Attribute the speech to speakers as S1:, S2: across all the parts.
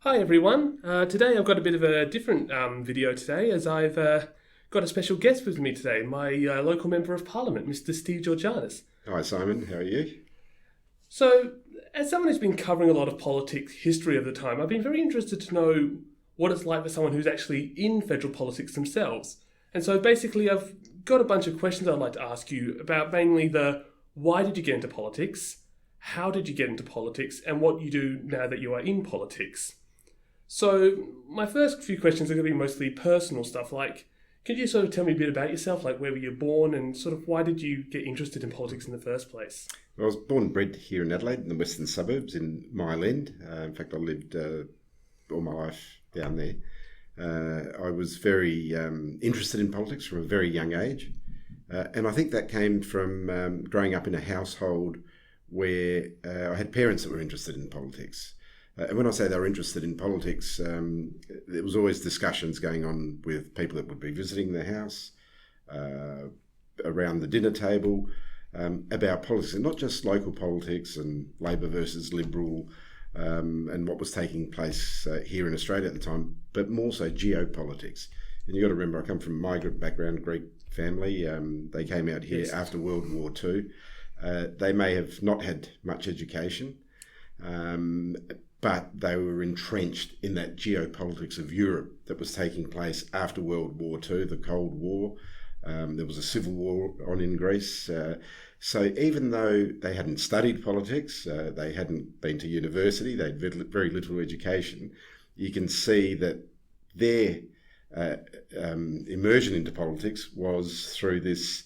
S1: Hi everyone. Today I've got a bit of a different video today, as I've got a special guest with me today, my local Member of Parliament, Mr. Steve Georganas.
S2: Hi Simon, how are you?
S1: So, as someone who's been covering a lot of politics history of the time, I've been very interested to know what it's like for someone who's actually in federal politics themselves. And so basically I've got a bunch of questions I'd like to ask you about mainly the why did you get into politics, how did you get into politics, and what you do now that you are in politics. So my first few questions are going to be mostly personal stuff, like, could you sort of tell me a bit about yourself, like where were you born and sort of why did you get interested in politics in the first place?
S2: I was born and bred here in Adelaide, in the western suburbs, in Mile End. In fact, I lived all my life down there. I was very interested in politics from a very young age. And I think that came from growing up in a household where I had parents that were interested in politics. And when I say they were interested in politics, there was always discussions going on with people that would be visiting the house, around the dinner table, about politics, and not just local politics and Labor versus Liberal, and what was taking place here in Australia at the time, but more so geopolitics. And you've got to remember, I come from a migrant background, Greek family. They came out here after World War II. They may have not had much education, but they were entrenched in that geopolitics of Europe that was taking place after World War II, the Cold War. There was a civil war on in Greece. So even though they hadn't studied politics, they hadn't been to university, they had very little education, you can see that their immersion into politics was through this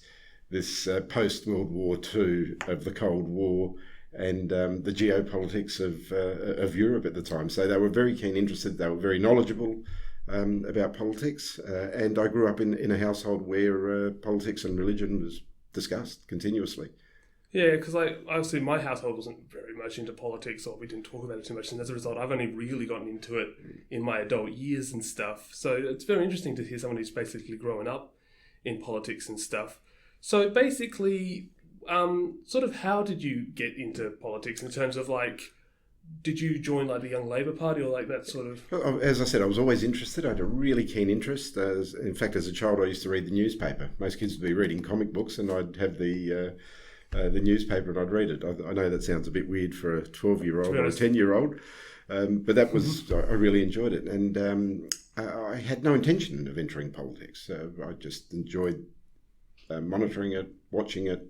S2: post-World War II of the Cold War and the geopolitics of Europe at the time. So they were very keen, interested, they were very knowledgeable about politics. And I grew up in a household where politics and religion was discussed continuously.
S1: Yeah, because obviously my household wasn't very much into politics, or we didn't talk about it too much, and as a result I've only really gotten into it in my adult years and stuff. So it's very interesting to hear someone who's basically growing up in politics and stuff. So basically, sort of how did you get into politics in terms of like, did you join like the Young Labor Party or like that sort of?
S2: As I said, I was always interested. I had a really keen interest. In fact, as a child, I used to read the newspaper. Most kids would be reading comic books, and I'd have the newspaper and I'd read it. I know that sounds a bit weird for a 12-year-old or a 10-year-old, but that was I really enjoyed it, and I had no intention of entering politics. I just enjoyed monitoring it, watching it,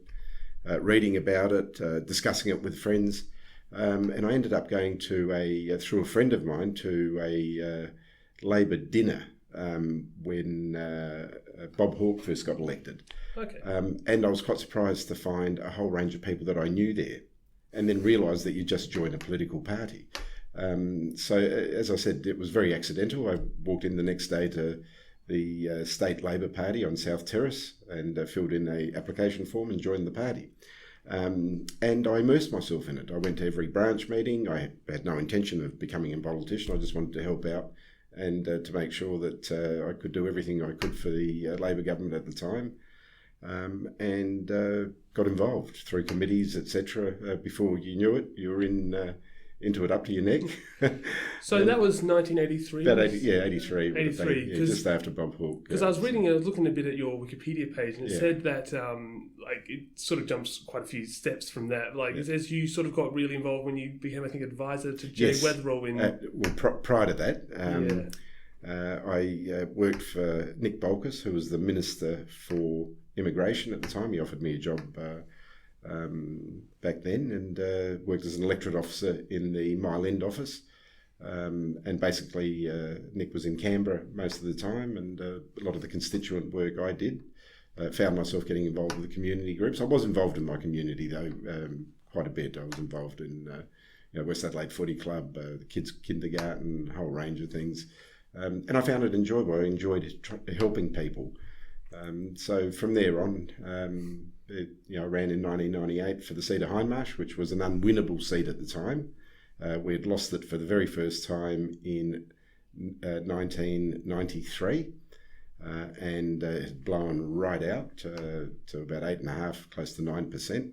S2: reading about it, discussing it with friends. And I ended up going to through a friend of mine, to a Labor dinner when Bob Hawke first got elected.
S1: Okay.
S2: And I was quite surprised to find a whole range of people that I knew there, and then realised that you just join a political party. So as I said, it was very accidental. I walked in the next day to the State Labor Party on South Terrace and filled in an application form and joined the party. And I immersed myself in it. I went to every branch meeting. I had no intention of becoming a politician. I just wanted to help out and to make sure that I could do everything I could for the Labor government at the time, and got involved through committees, etc. Before you knew it, you were into it up to your neck.
S1: So that was 1983?
S2: About 83.
S1: 83.
S2: Just after Bob Hawke.
S1: Because I was looking a bit at your Wikipedia page, and it said that like it sort of jumps quite a few steps from that. Like it says you sort of got really involved when you became, I think, advisor to Jay Weatherall in...
S2: prior to that, I worked for Nick Bolkus, who was the Minister for Immigration at the time. He offered me a job back then, and worked as an electorate officer in the Mile End office. And basically, Nick was in Canberra most of the time, and a lot of the constituent work I did. Found myself getting involved with the community groups. I was involved in my community, though, quite a bit. I was involved in West Adelaide Footy Club, the kids' kindergarten, a whole range of things. And I found it enjoyable. I enjoyed helping people. So from there on, I ran in 1998 for the seat of Hindmarsh, which was an unwinnable seat at the time. We had lost it for the very first time in 1993, and it had blown right out to about 8.5%, close to 9%.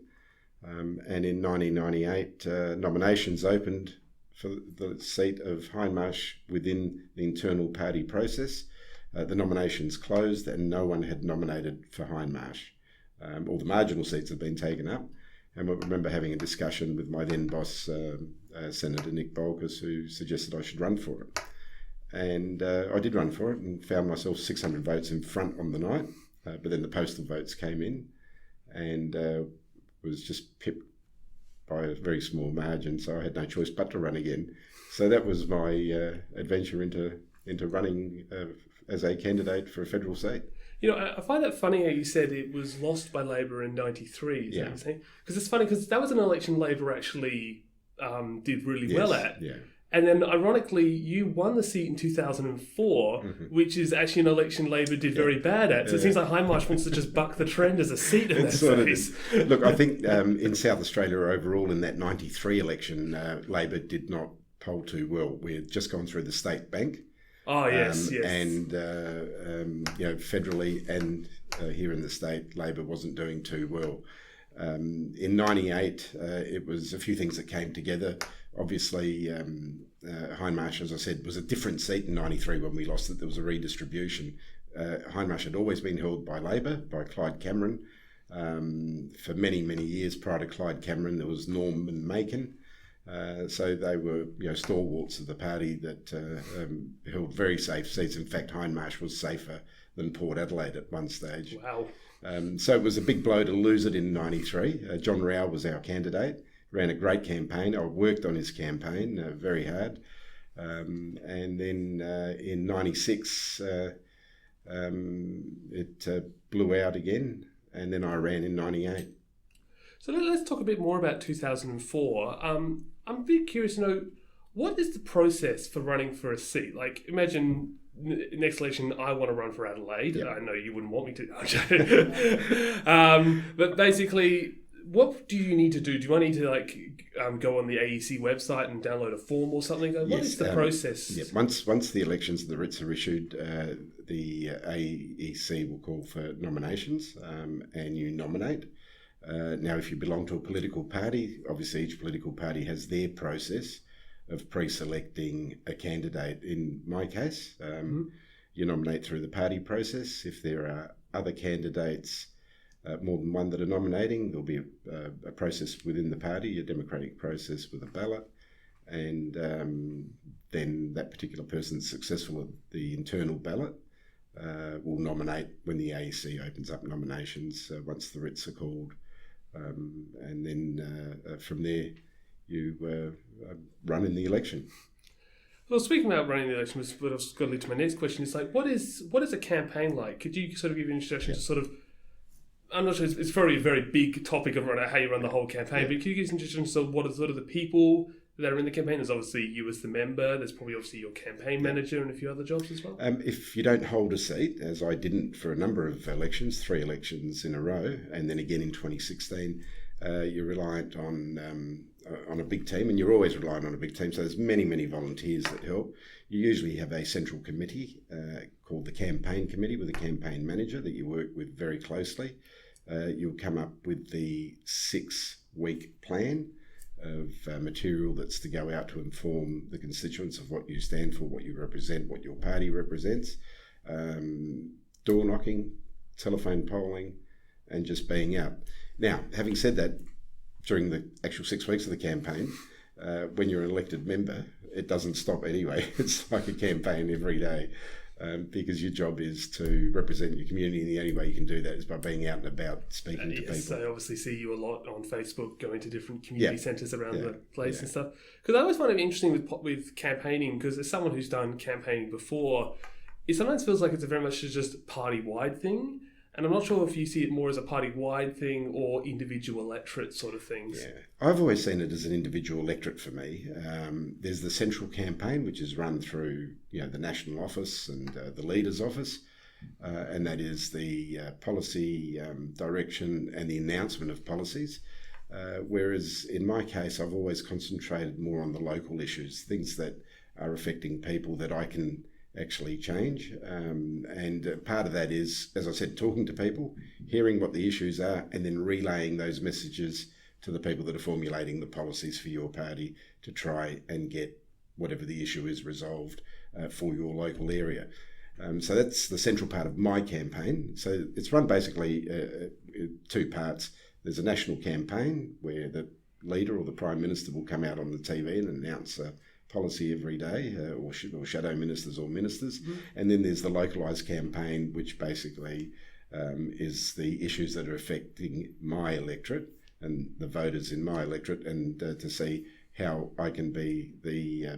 S2: And in 1998, nominations opened for the seat of Hindmarsh within the internal party process. The nominations closed and no one had nominated for Hindmarsh. All the marginal seats had been taken up. And I remember having a discussion with my then boss, Senator Nick Bolkus, who suggested I should run for it. And I did run for it and found myself 600 votes in front on the night. But then the postal votes came in and was just pipped by a very small margin. So I had no choice but to run again. So that was my adventure into running as a candidate for a federal seat.
S1: You know, I find that funny how you said it was lost by Labor in '93. Is that what you're saying? Because it's funny because that was an election Labor actually did really well at.
S2: Yeah.
S1: And then, ironically, you won the seat in 2004, which is actually an election Labor did very bad at. So it seems like Hindmarsh wants to just buck the trend as a seat in that phase.
S2: Look, I think in South Australia overall in that 93 election, Labor did not poll too well. We had just gone through the state bank.
S1: Oh, yes.
S2: And, federally and here in the state, Labor wasn't doing too well. In 98, it was a few things that came together. Obviously, Hindmarsh, as I said, was a different seat in 93 when we lost it. There was a redistribution. Hindmarsh had always been held by Labor, by Clyde Cameron. For many, many years prior to Clyde Cameron, there was Norman Macon. So they were, stalwarts of the party that held very safe seats. In fact, Hindmarsh was safer than Port Adelaide at one stage.
S1: Wow.
S2: So it was a big blow to lose it in 93. John Rao was our candidate, ran a great campaign. I worked on his campaign very hard. And then in 96, it blew out again. And then I ran in 98.
S1: So let's talk a bit more about 2004. I'm a bit curious to know, what is the process for running for a seat? Like, imagine next election, I want to run for Adelaide. Yep. I know you wouldn't want me to. But basically, what do you need to do? Do I need to go on the AEC website and download a form or something? What is the process?
S2: Yeah. Once the elections and the writs are issued, the AEC will call for nominations and you nominate. Now, if you belong to a political party, obviously each political party has their process of pre-selecting a candidate. In my case, you nominate through the party process. If there are other candidates, more than one that are nominating, there'll be a process within the party, a democratic process with a ballot, and then that particular person's successful at the internal ballot will nominate when the AEC opens up nominations once the writs are called. And then from there, you run in the election.
S1: Well, speaking about running the election, but I've got to lead to my next question. It's like, what is a campaign like? Could you sort of give an introduction to sort of, I'm not sure, it's very, very big topic of how you run the whole campaign, but could you give us an introduction to what are sort of the people that are in the campaign? There's obviously you as the member, there's probably obviously your campaign manager and a few other jobs as well.
S2: If you don't hold a seat, as I didn't for a number of elections, 3 elections in a row, and then again in 2016, you're reliant on a big team, and you're always reliant on a big team. So there's many, many volunteers that help. You usually have a central committee called the campaign committee with a campaign manager that you work with very closely. You'll come up with the 6-week plan of material that's to go out to inform the constituents of what you stand for, what you represent, what your party represents. Door knocking, telephone polling, and just being out. Now, having said that, during the actual 6 weeks of the campaign, when you're an elected member, it doesn't stop anyway. It's like a campaign every day because your job is to represent your community, and the only way you can do that is by being out and about, speaking to people.
S1: So I obviously see you a lot on Facebook, going to different community centres around the place and stuff. Because I always find it interesting with campaigning, because as someone who's done campaigning before, it sometimes feels like it's very much just a party-wide thing. And I'm not sure if you see it more as a party-wide thing or individual electorate sort of things. Yeah,
S2: I've always seen it as an individual electorate for me. There's the central campaign, which is run through the national office and the leader's office, and that is the policy direction and the announcement of policies. Whereas in my case, I've always concentrated more on the local issues, things that are affecting people that I can actually change. And part of that is, as I said, talking to people, hearing what the issues are, and then relaying those messages to the people that are formulating the policies for your party to try and get whatever the issue is resolved for your local area. So that's the central part of my campaign. So it's run basically two parts. There's a national campaign where the leader or the Prime Minister will come out on the TV and announce a policy every day, or shadow ministers or ministers. Mm-hmm. And then there's the localised campaign, which basically is the issues that are affecting my electorate and the voters in my electorate, and to see how I can be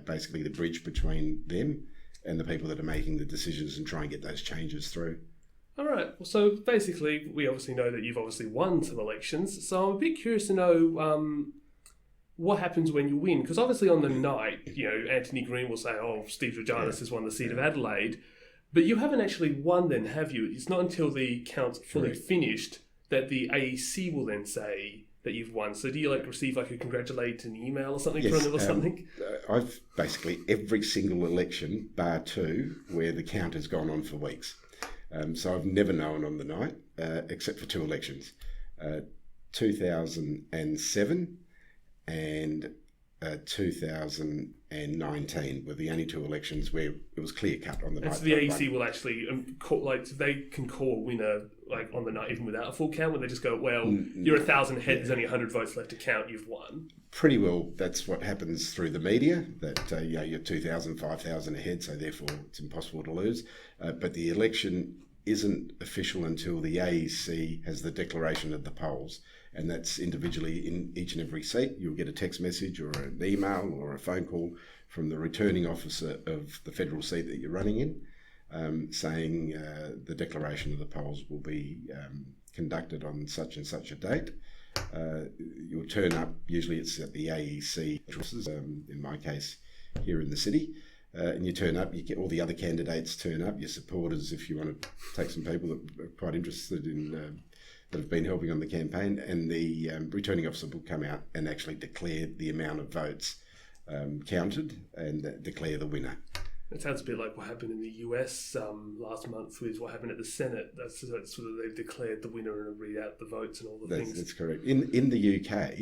S2: basically the bridge between them and the people that are making the decisions and try and get those changes through.
S1: All right. Well, so basically, we obviously know that you've obviously won some elections. So I'm a bit curious to know what happens when you win. Because obviously on the night, Anthony Green will say, oh, Steve Georganas has won the seat of Adelaide. But you haven't actually won then, have you? It's not until the count's fully finished that the AEC will then say that you've won. So do you receive a congratulating email or something from them or something?
S2: I've basically every single election, bar two, where the count has gone on for weeks. So I've never known on the night, except for two elections, 2007 and 2019 were the only two elections where it was clear cut on the night.
S1: So the AEC will actually they can call a winner on the night even without a full count, when they just go, well, you're 1,000 ahead, there's only 100 votes left to count, you've won.
S2: Pretty well, that's what happens through the media, that you're 2,000, 5,000 ahead, so therefore it's impossible to lose. But the election isn't official until the AEC has the declaration of the polls, and that's individually in each and every seat. You'll get a text message or an email or a phone call from the returning officer of the federal seat that you're running in, saying the declaration of the polls will be conducted on such and such a date. You'll turn up, usually it's at the AEC, in my case here in the city, and you turn up, you get all the other candidates turn up, your supporters, if you want to take some people that are quite interested in that have been helping on the campaign, and the returning officer will come out and actually declare the amount of votes counted and declare the winner.
S1: It sounds a bit like what happened in the US last month with what happened at the Senate. That's sort of they've declared the winner and read out the votes and all the things. That's
S2: correct. In the UK,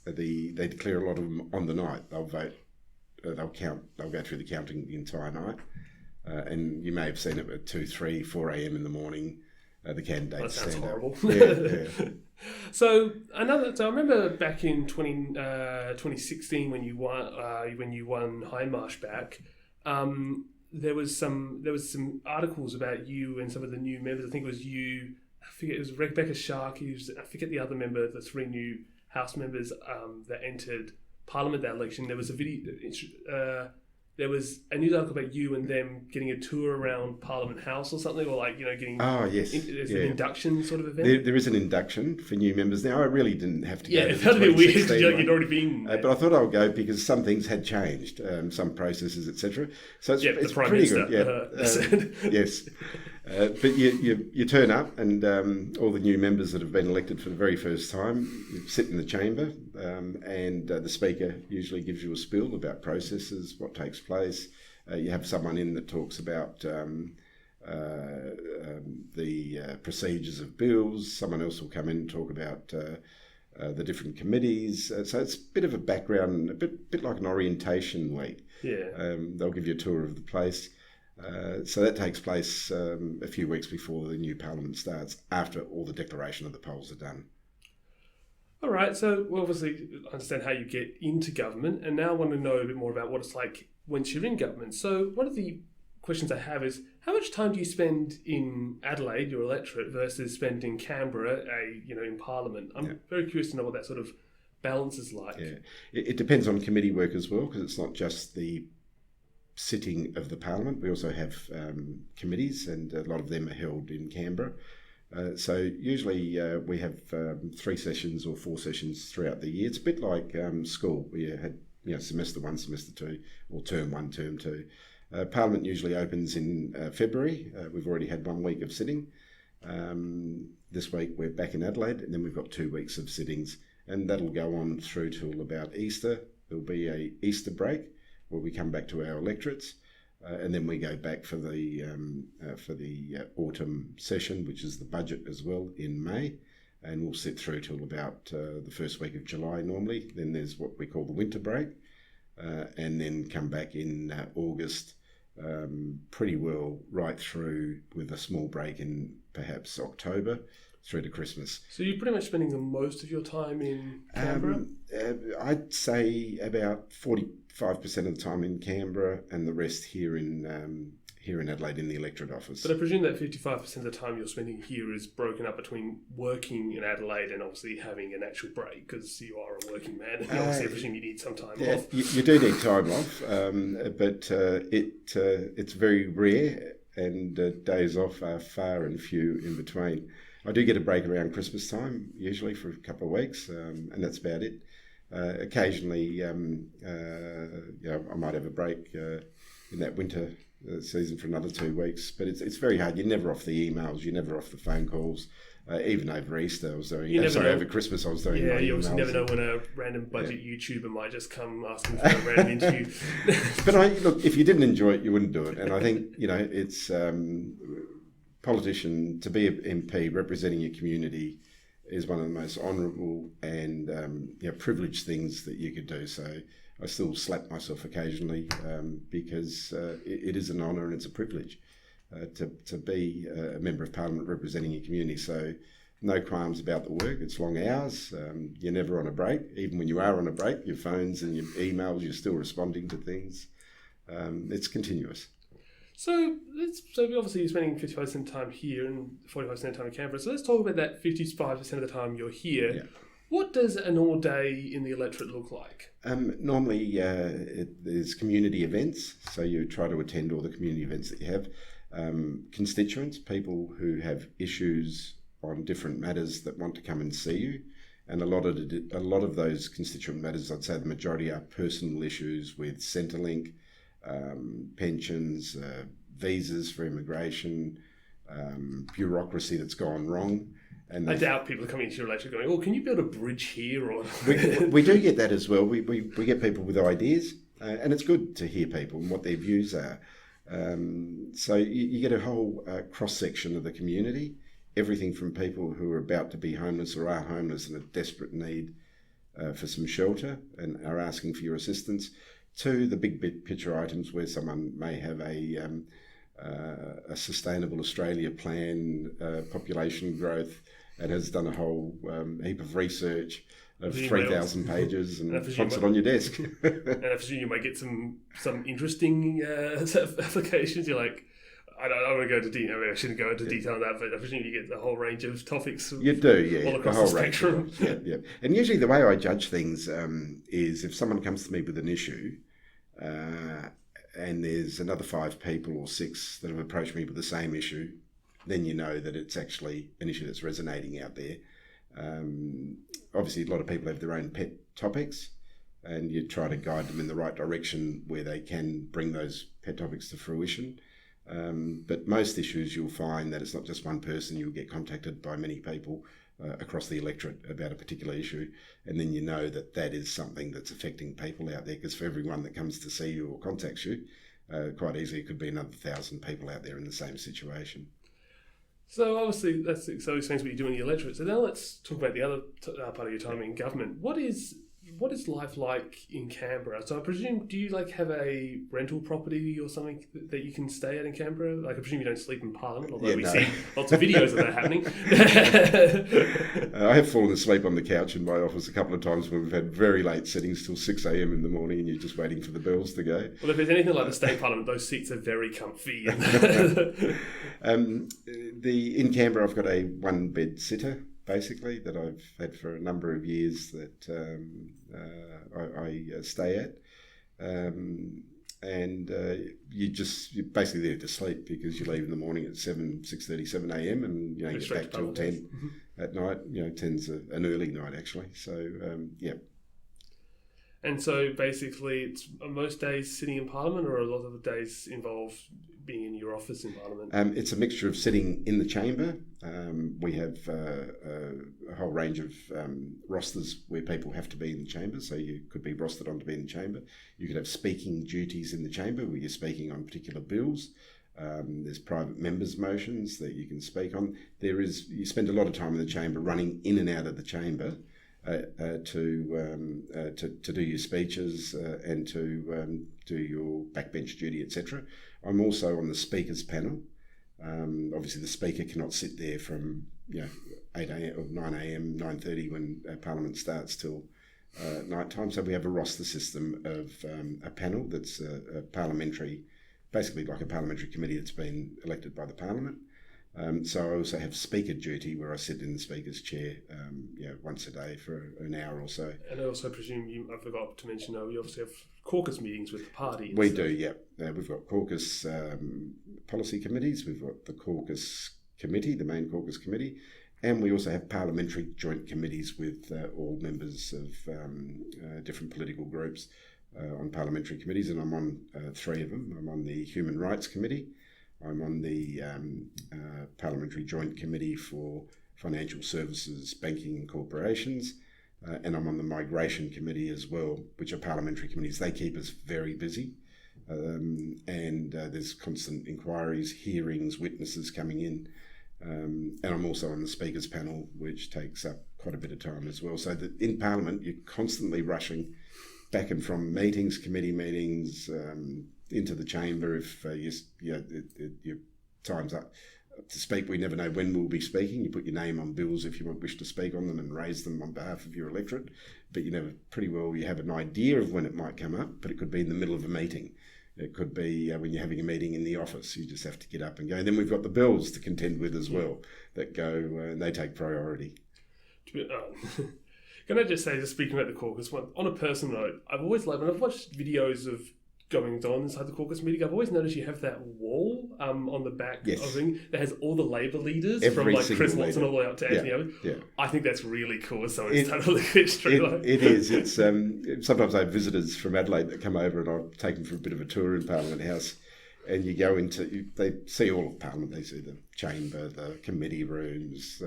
S2: they declare a lot of them on the night. They'll vote. They'll count. They'll go through the counting the entire night, and you may have seen it at 2, 3, 4 a.m. in the morning. The candidates
S1: that sounds
S2: stand
S1: horrible.
S2: Yeah.
S1: So I remember back in 2016 when you won Hindmarsh back. There was some articles about you and some of the new members. I think it was you. I forget, it was Rebecca Shark. I forget the other member. The three new House members that entered Parliament that election. There was a video. There was a news article about you and them getting a tour around Parliament House or something, or getting.
S2: Oh yes,
S1: there's an induction sort of event.
S2: There is an induction for new members now. I really didn't have to go.
S1: Yeah, it felt a bit weird because you'd already been.
S2: But I thought I would go because some things had changed, some processes, etc. So it's
S1: the Prime
S2: pretty
S1: Minister,
S2: good. Yes, but you turn up, and all the new members that have been elected for the very first time, you sit in the chamber, and the Speaker usually gives you a spiel about processes, what takes place. You have someone in that talks about the procedures of bills. Someone else will come in and talk about the different committees. So it's a bit of a background, a bit like an orientation week.
S1: Yeah.
S2: They'll give you a tour of the place. So that takes place a few weeks before the new Parliament starts, after all the declaration of the polls are done.
S1: All right, so we obviously understand how you get into government, and now I want to know a bit more about what it's like once you're in government. So one of the questions I have is, how much time do you spend in Adelaide, your electorate, versus spend in Canberra, in Parliament? I'm very curious to know what that sort of balance is like.
S2: Yeah, it depends on committee work as well, because it's not just the sitting of the Parliament. We also have committees, and a lot of them are held in Canberra. So usually we have 3 sessions or 4 sessions throughout the year. It's a bit like school, where you had semester 1, semester 2, or term 1, term 2. Parliament usually opens in February. We've already had 1 week of sitting. This week we're back in Adelaide, and then we've got 2 weeks of sittings, and that'll go on through till about Easter. There'll be a Easter break where we come back to our electorates. And then we go back for the autumn session, which is the budget as well, in May. and we'll sit through till about the first week of July normally. Then there's what we call the winter break, and then come back in August, pretty well right through, with a small break in perhaps October through to Christmas.
S1: So you're pretty much spending the most of your time in Canberra?
S2: I'd say about 45% of the time in Canberra, and the rest here in Adelaide in the electorate office.
S1: But I presume that 55% of the time you're spending here is broken up between working in Adelaide and obviously having an actual break, because you are a working man, and obviously I presume you need some time off.
S2: You do need time off, but it's very rare, and days off are far and few in between. I do get a break around Christmas time, usually for a couple of weeks, and that's about it. Occasionally, I might have a break in that winter season for another 2 weeks, but it's very hard. You're never off the emails, you're never off the phone calls. Even over Easter, I was doing. Over Christmas, I was doing.
S1: Yeah, you obviously never know when a random budget YouTuber might just come asking for a random interview.
S2: But look, if you didn't enjoy it, you wouldn't do it. And I think it's politician, to be an MP representing your community is one of the most honourable and privileged things that you could do. So I still slap myself occasionally because it is an honour and it's a privilege to be a member of Parliament representing your community. So no qualms about the work. It's long hours. You're never on a break. Even when you are on a break, your phones and your emails, you're still responding to things. It's continuous.
S1: So obviously you're spending 55% of the time here and 45% of the time in Canberra. So let's talk about that 55% of the time you're here. Yeah. What does a normal day in the electorate look like?
S2: Normally there's community events. So you try to attend all the community events that you have. Constituents, people who have issues on different matters that want to come and see you. And a lot of those constituent matters, I'd say the majority are personal issues with Centrelink, pensions, visas for immigration, bureaucracy that's gone wrong. And
S1: I doubt people are coming into your electorate going, "Oh, can you build a bridge here?" Or
S2: we do get that as well. We get people with ideas, and it's good to hear people and what their views are. So you get a whole cross section of the community. Everything from people who are about to be homeless or are homeless and a desperate need for some shelter and are asking for your assistance, to the big picture items where someone may have a sustainable Australia plan, population growth, and has done a whole heap of research of 3,000 pages and wants it on your desk.
S1: And I presume you might get some interesting applications. You're like, I don't want to go into detail. I shouldn't go into detail on that, but I presume you get a whole range of topics.
S2: You do, yeah.
S1: All across the spectrum.
S2: Yeah. And usually the way I judge things is if someone comes to me with an issue, and there's another 5 people or 6 that have approached me with the same issue, then you know that it's actually an issue that's resonating out there. Obviously, a lot of people have their own pet topics, and you try to guide them in the right direction where they can bring those pet topics to fruition. But most issues, you'll find that it's not just one person. You'll get contacted by many people across the electorate about a particular issue, and then you know that is something that's affecting people out there, because for everyone that comes to see you or contacts you, quite easily it could be another 1,000 people out there in the same situation.
S1: So obviously that explains what you do in the electorate. So now let's talk about the other part of your time in government. What is life like in Canberra? So I presume, do you have a rental property or something that you can stay at in Canberra? I presume you don't sleep in Parliament, although we see lots of videos of that happening.
S2: I have fallen asleep on the couch in my office a couple of times when we've had very late sittings till 6 a.m. in the morning and you're just waiting for the bells to go.
S1: Well, if there's anything like the State Parliament, those seats are very comfy.
S2: In Canberra, I've got a 1-bed sitter, basically, that I've had for a number of years that I stay at. And you're basically there to sleep, because you leave in the morning at 6:30, 7 a.m. and you get back till 10 at night. 10's an early night, actually. So, yeah.
S1: And so basically, it's most days sitting in Parliament, or a lot of the days involve being in your office in Parliament?
S2: It's a mixture of sitting in the chamber. We have a whole range of rosters where people have to be in the chamber. So you could be rostered on to be in the chamber. You could have speaking duties in the chamber where you're speaking on particular bills. There's private members' motions that you can speak on. You spend a lot of time in the chamber running in and out of the chamber to do your speeches and to do your backbench duty, etc. I'm also on the speakers panel. Obviously, the speaker cannot sit there from 8 a.m. or 9 a.m., 9:30 when Parliament starts till night time. So we have a roster system of a panel that's a parliamentary, basically like a parliamentary committee that's been elected by the Parliament. So I also have speaker duty where I sit in the speaker's chair once a day for an hour or so.
S1: And I also presume I forgot to mention, you obviously have caucus meetings with the party.
S2: We do, yeah. We've got caucus policy committees. We've got the caucus committee, the main caucus committee, and we also have parliamentary joint committees with all members of different political groups on parliamentary committees, and I'm on 3 of them. I'm on the Human Rights Committee. I'm on the Parliamentary Joint Committee for Financial Services, Banking and Corporations, and I'm on the Migration Committee as well, which are parliamentary committees. They keep us very busy, and there's constant inquiries, hearings, witnesses coming in, and I'm also on the Speakers Panel, which takes up quite a bit of time as well. So that in Parliament, you're constantly rushing back and from meetings, committee meetings, into the chamber if your time's up to speak. We never know when we'll be speaking. You put your name on bills if you wish to speak on them and raise them on behalf of your electorate, but you have an idea of when it might come up, but it could be in the middle of a meeting. It could be when you're having a meeting in the office. You just have to get up and go. And then we've got the bills to contend with as well that go, and they take priority.
S1: Can I just say, just speaking about the caucus, on a personal note, I've always liked, when I've watched videos of goings on inside the caucus meeting, I've always noticed you have that wall on the back of the thing that has all the Labor leaders from like Chris Watson all the way up to Anthony Albanese. Yeah. I think that's really cool as someone who's totally history.
S2: It is. It's sometimes I have visitors from Adelaide that come over and I'll take them for a bit of a tour in Parliament House, and you go they see all of Parliament. They see the chamber, the committee rooms,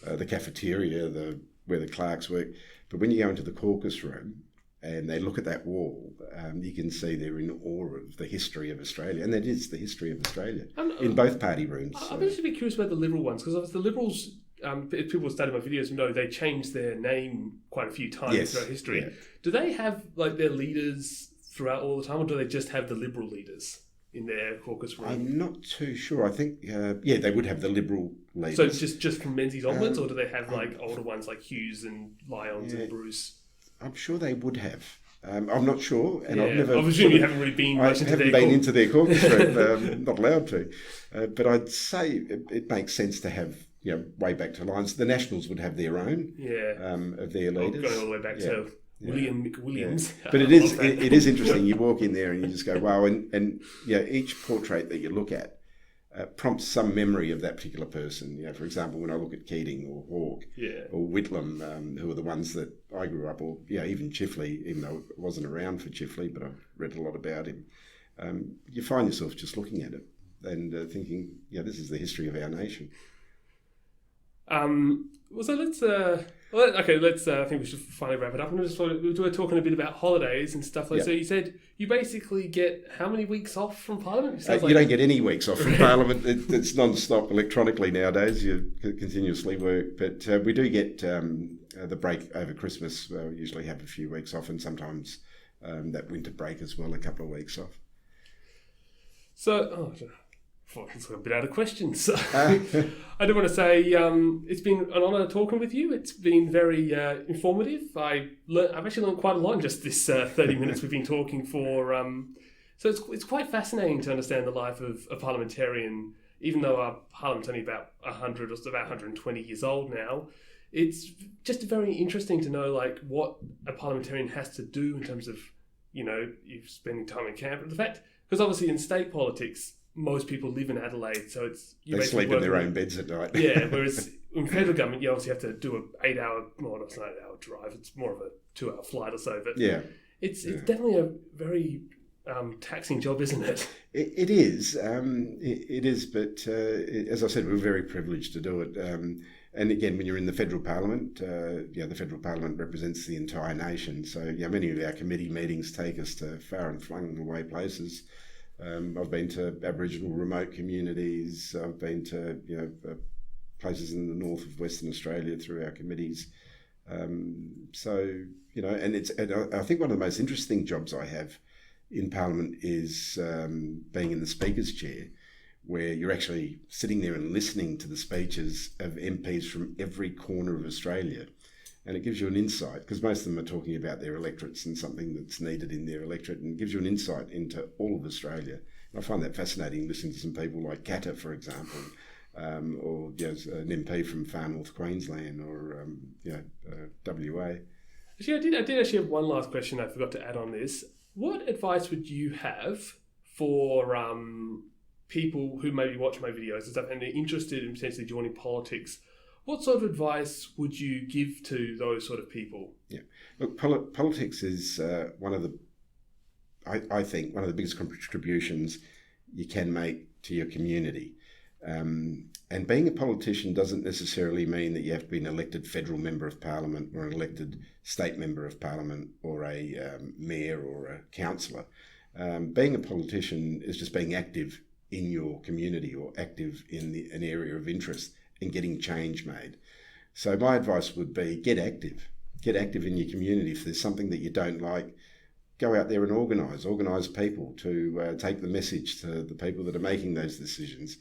S2: the cafeteria, where the clerks work. But when you go into the caucus room and they look at that wall, you can see they're in awe of the history of Australia. And that is the history of Australia in both party rooms.
S1: I'm actually curious about the Liberal ones, because the Liberals, if people study my videos know, they changed their name quite a few times throughout history. Yeah. Do they have like their leaders throughout all the time, or do they just have the Liberal leaders in their caucus room?
S2: I'm not too sure. I think, they would have the Liberal leaders.
S1: So it's just from Menzies onwards, or do they have like older ones like Hughes and Lyons and Bruce? I'm
S2: sure they would have. I'm not sure, and I've never.
S1: I presume you haven't really been.
S2: I haven't been into their caucus room. Not allowed to, but I'd say it makes sense to have. Way back to Lyons. The Nationals would have their own. Of their leaders.
S1: Going all the way back to William McWilliams.
S2: Yeah. But it is interesting. You walk in there and you just go, wow, and each portrait that you look at prompts some memory of that particular person. For example, when I look at Keating or Hawke or Whitlam, who are the ones that I grew up, or even Chifley, even though I wasn't around for Chifley, but I've read a lot about him. You find yourself just looking at it and thinking, this is the history of our nation.
S1: So let's. I think we should finally wrap it up. And we were talking a bit about holidays and stuff like that. So you said you basically get how many weeks off from Parliament?
S2: You don't get any weeks off from Parliament. It's non-stop electronically nowadays. You continuously work. But we do get the break over Christmas. We usually have a few weeks off, and sometimes that winter break as well, a couple of weeks off.
S1: So, it's a bit out of questions. I do want to say it's been an honour talking with you. It's been very informative. I've actually learned quite a lot in just this 30 minutes we've been talking for. So it's quite fascinating to understand the life of a parliamentarian, even though our parliament's only about 100 or about 120 years old now. It's just very interesting to know what a parliamentarian has to do in terms of, you spending time in Canberra. The fact, because obviously in state politics, most people live in Adelaide, so they sleep
S2: in their own beds at night.
S1: Whereas in federal government, you obviously have to do an 8-hour, well, it's not an 8-hour drive, it's more of a 2-hour flight or so, but it's definitely a very taxing job, isn't it?
S2: It is. It is, but as I said, we're very privileged to do it. And again, when you're in the federal parliament, the federal parliament represents the entire nation. So many of our committee meetings take us to far and flung away places. I've been to Aboriginal remote communities. I've been to places in the north of Western Australia through our committees. And I think one of the most interesting jobs I have in Parliament is being in the Speaker's chair, where you're actually sitting there and listening to the speeches of MPs from every corner of Australia. And it gives you an insight, because most of them are talking about their electorates and something that's needed in their electorate, and gives you an insight into all of Australia. And I find that fascinating, listening to some people like Katta, for example, or an MP from far north Queensland, or WA.
S1: Actually, I did actually have one last question I forgot to add on this. What advice would you have for people who maybe watch my videos and stuff and are interested in potentially joining politics? What sort of advice would you give to those sort of people?
S2: Yeah, look, politics is I think one of the biggest contributions you can make to your community. And being a politician doesn't necessarily mean that you have to be an elected federal member of parliament or an elected state member of parliament or a mayor or a councillor. Being a politician is just being active in your community or active in an area of interest and getting change made. So my advice would be get active in your community. If there's something that you don't like, go out there and organise people to take the message to the people that are making those decisions.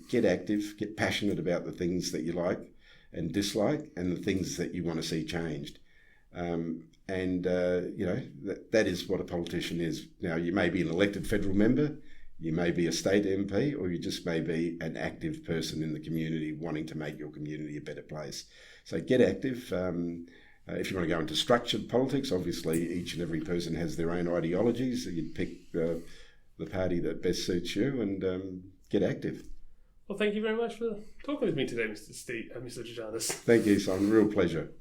S2: Get active, get passionate about the things that you like and dislike and the things that you want to see changed. That is what a politician is. Now, you may be an elected federal member, you may be a state MP, or you just may be an active person in the community wanting to make your community a better place. So get active. If you want to go into structured politics, obviously each and every person has their own ideologies. So you'd pick the party that best suits you and get active.
S1: Well, thank you very much for talking with me today, Mr. Georganas.
S2: Thank you, Simon. Real pleasure.